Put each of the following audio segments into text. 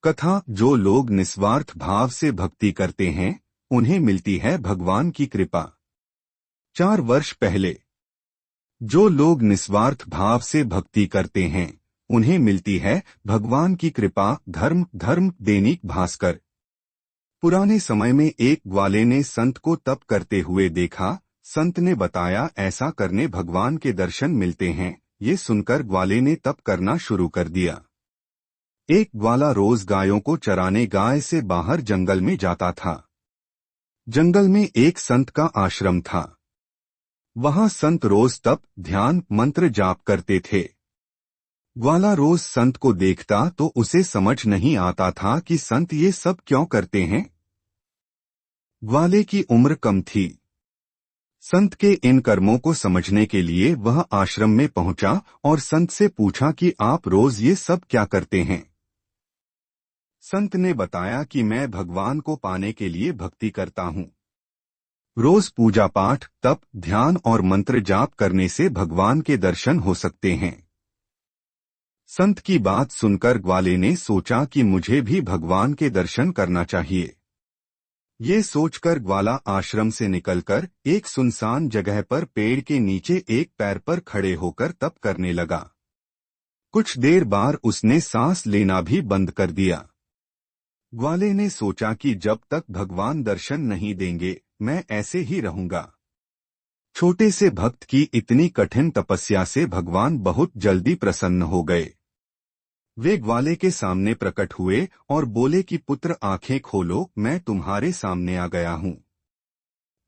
कथा। जो लोग निस्वार्थ भाव से भक्ति करते हैं उन्हें मिलती है भगवान की कृपा। 4 वर्ष पहले। जो लोग निस्वार्थ भाव से भक्ति करते हैं उन्हें मिलती है भगवान की कृपा। धर्म दैनिक भास्कर। पुराने समय में एक ग्वाले ने संत को तप करते हुए देखा। संत ने बताया ऐसा करने भगवान के दर्शन मिलते हैं। ये सुनकर ग्वाले ने तप करना शुरू कर दिया। एक ग्वाला रोज गायों को चराने गाय से बाहर जंगल में जाता था। जंगल में एक संत का आश्रम था। वहां संत रोज तप, ध्यान, मंत्र जाप करते थे। ग्वाला रोज संत को देखता तो उसे समझ नहीं आता था कि संत ये सब क्यों करते हैं। ग्वाले की उम्र कम थी। संत के इन कर्मों को समझने के लिए वह आश्रम में पहुंचा और संत से पूछा कि आप रोज ये सब क्या करते हैं। संत ने बताया कि मैं भगवान को पाने के लिए भक्ति करता हूँ। रोज पूजा पाठ, तप, ध्यान और मंत्र जाप करने से भगवान के दर्शन हो सकते हैं। संत की बात सुनकर ग्वाले ने सोचा कि मुझे भी भगवान के दर्शन करना चाहिए। ये सोचकर ग्वाला आश्रम से निकलकर एक सुनसान जगह पर पेड़ के नीचे एक पैर पर खड़े होकर तप करने लगा। कुछ देर बाद उसने सांस लेना भी बंद कर दिया। ग्वाले ने सोचा कि जब तक भगवान दर्शन नहीं देंगे मैं ऐसे ही रहूंगा। छोटे से भक्त की इतनी कठिन तपस्या से भगवान बहुत जल्दी प्रसन्न हो गए। वे ग्वाले के सामने प्रकट हुए और बोले कि पुत्र आंखें खोलो, मैं तुम्हारे सामने आ गया हूँ।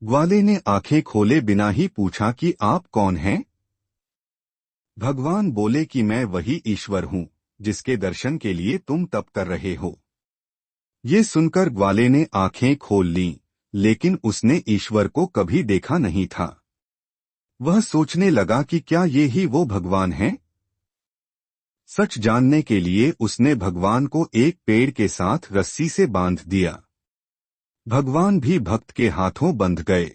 ग्वाले ने आंखें खोले बिना ही पूछा कि आप कौन हैं? भगवान बोले कि मैं वही ईश्वर हूँ जिसके दर्शन के लिए तुम तप कर रहे हो। ये सुनकर ग्वाले ने आंखें खोल लीं, लेकिन उसने ईश्वर को कभी देखा नहीं था। वह सोचने लगा कि क्या ये ही वो भगवान हैं? सच जानने के लिए उसने भगवान को एक पेड़ के साथ रस्सी से बांध दिया। भगवान भी भक्त के हाथों बंध गए।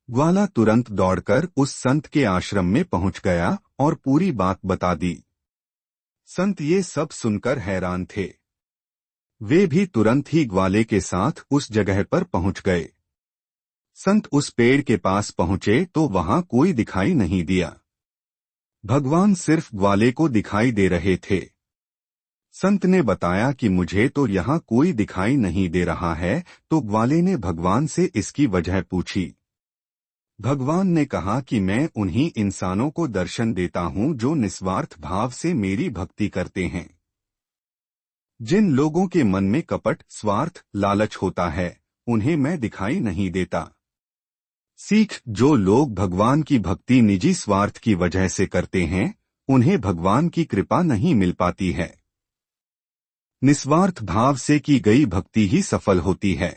ग्वाला तुरंत दौड़कर उस संत के आश्रम में पहुंच गया और पूरी बात बता दी। संत ये सब सुनकर हैरान थे। वे भी तुरंत ही ग्वाले के साथ उस जगह पर पहुंच गए। संत उस पेड़ के पास पहुंचे तो वहां कोई दिखाई नहीं दिया। भगवान सिर्फ ग्वाले को दिखाई दे रहे थे। संत ने बताया कि मुझे तो यहाँ कोई दिखाई नहीं दे रहा है, तो ग्वाले ने भगवान से इसकी वजह पूछी। भगवान ने कहा कि मैं उन्हीं इंसानों को दर्शन देता हूँ जो निस्वार्थ भाव से मेरी भक्ति करते हैं। जिन लोगों के मन में कपट, स्वार्थ, लालच होता है उन्हें मैं दिखाई नहीं देता। सीख। जो लोग भगवान की भक्ति निजी स्वार्थ की वजह से करते हैं उन्हें भगवान की कृपा नहीं मिल पाती है। निस्वार्थ भाव से की गई भक्ति ही सफल होती है।